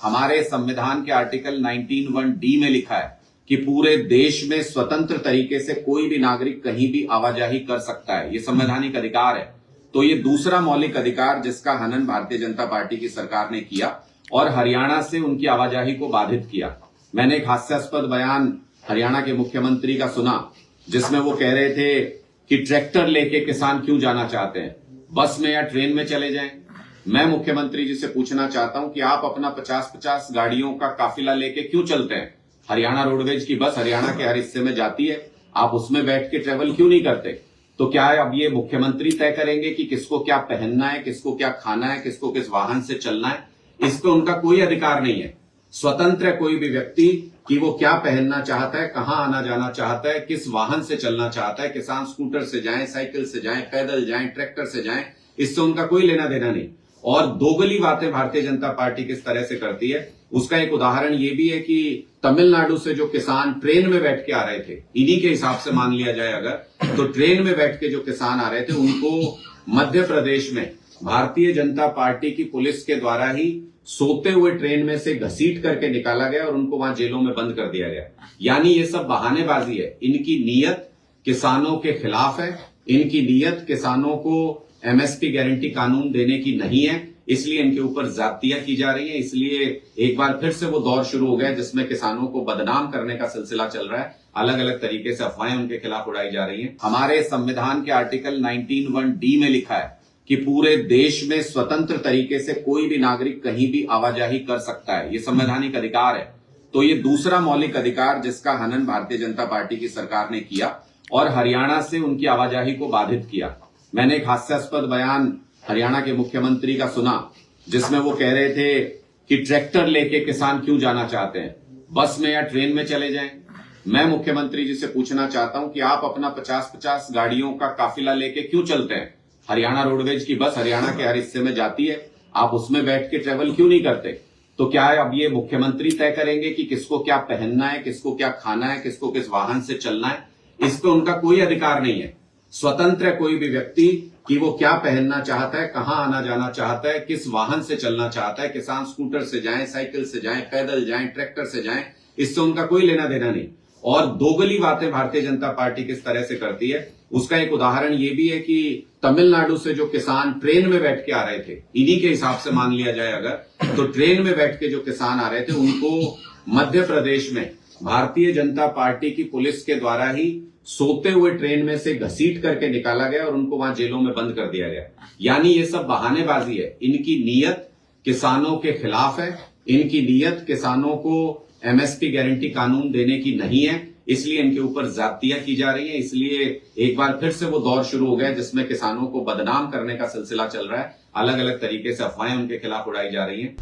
हमारे संविधान के आर्टिकल 19(1)(d) में लिखा है कि पूरे देश में स्वतंत्र तरीके से कोई भी नागरिक कहीं भी आवाजाही कर सकता है। ये संवैधानिक अधिकार है। तो ये दूसरा मौलिक अधिकार जिसका हनन भारतीय जनता पार्टी की सरकार ने किया और हरियाणा से उनकी आवाजाही को बाधित किया। मैंने एक हास्यास्पद बयान हरियाणा के मुख्यमंत्री का सुना, जिसमें वो कह रहे थे कि ट्रैक्टर लेके किसान क्यों जाना चाहते हैं, बस में या ट्रेन में चले जाएं। मैं मुख्यमंत्री जी से पूछना चाहता हूं कि आप अपना 50-50 गाड़ियों का काफिला लेके क्यों चलते हैं? हरियाणा रोडवेज की बस हरियाणा के हर हिस्से में जाती है, आप उसमें बैठ के ट्रेवल क्यों नहीं करते? तो क्या अब ये मुख्यमंत्री तय करेंगे कि किसको क्या पहनना है, किसको क्या खाना है, किसको किस वाहन से चलना है? इस पे उनका कोई अधिकार नहीं है। स्वतंत्र है कोई भी व्यक्ति कि वो क्या पहनना चाहता है, कहां आना जाना चाहता है, किस वाहन से चलना चाहता है। किसान स्कूटर से जाएं, साइकिल से जाएं, पैदल जाएं, ट्रैक्टर से जाएं, इससे उनका कोई लेना देना नहीं। और दोगली बातें भारतीय जनता पार्टी किस तरह से करती है, उसका एक उदाहरण ये भी है कि तमिलनाडु से जो किसान ट्रेन में बैठ के आ रहे थे, इन्हीं के हिसाब से मान लिया जाए अगर, तो ट्रेन में बैठ के जो किसान आ रहे थे उनको मध्य प्रदेश में भारतीय जनता पार्टी की पुलिस के द्वारा ही सोते हुए ट्रेन में से घसीट करके निकाला गया और उनको वहां जेलों में बंद कर दिया गया। यानी ये सब बहानेबाजी है। इनकी नीयत किसानों के खिलाफ है, इनकी नीयत किसानों को एमएसपी गारंटी कानून देने की नहीं है, इसलिए इनके ऊपर ज्यादतियां की जा रही हैं। इसलिए एक बार फिर से वो दौर शुरू हो गया जिसमें किसानों को बदनाम करने का सिलसिला चल रहा है। अलग अलग तरीके से अफवाहें उनके खिलाफ उड़ाई जा रही हैं। हमारे संविधान के आर्टिकल 19(1)(d) में लिखा है कि पूरे देश में स्वतंत्र तरीके से कोई भी नागरिक कहीं भी आवाजाही कर सकता है। ये संवैधानिक अधिकार है। तो ये दूसरा मौलिक अधिकार जिसका हनन भारतीय जनता पार्टी की सरकार ने किया और हरियाणा से उनकी आवाजाही को बाधित किया। मैंने एक हास्यास्पद बयान हरियाणा के मुख्यमंत्री का सुना, जिसमें वो कह रहे थे कि ट्रैक्टर लेके किसान क्यों जाना चाहते हैं, बस में या ट्रेन में चले जाएं। मैं मुख्यमंत्री जी से पूछना चाहता हूं कि आप अपना 50-50 गाड़ियों का काफिला लेके क्यों चलते हैं? हरियाणा रोडवेज की बस हरियाणा के हर हिस्से में जाती है, आप उसमें बैठ के ट्रेवल क्यों नहीं करते? तो क्या अब ये मुख्यमंत्री तय करेंगे कि किसको क्या पहनना है, किसको क्या खाना है, किसको किस वाहन से चलना है? इस पे उनका कोई अधिकार नहीं है। स्वतंत्र है कोई भी व्यक्ति कि वो क्या पहनना चाहता है, कहां आना जाना चाहता है, किस वाहन से चलना चाहता है। किसान स्कूटर से जाएं, साइकिल से जाएं, पैदल जाएं, ट्रैक्टर से जाएं, इससे उनका कोई लेना देना नहीं। और दोगली बातें भारतीय जनता पार्टी किस तरह से करती है, उसका एक उदाहरण ये भी है कि तमिलनाडु से जो किसान ट्रेन में बैठ के आ रहे थे, इन्हीं के हिसाब से मान लिया जाए अगर, तो ट्रेन में बैठ के जो किसान आ रहे थे उनको मध्य प्रदेश में भारतीय जनता पार्टी की पुलिस के द्वारा ही सोते हुए ट्रेन में से घसीट करके निकाला गया और उनको वहां जेलों में बंद कर दिया गया। यानी ये सब बहानेबाजी है। इनकी नीयत किसानों के खिलाफ है, इनकी नीयत किसानों को एमएसपी गारंटी कानून देने की नहीं है, इसलिए इनके ऊपर ज्यादतियां की जा रही हैं। इसलिए एक बार फिर से वो दौर शुरू हो गया जिसमें किसानों को बदनाम करने का सिलसिला चल रहा है। अलग अलग तरीके से अफवाहें उनके खिलाफ उड़ाई जा रही हैं।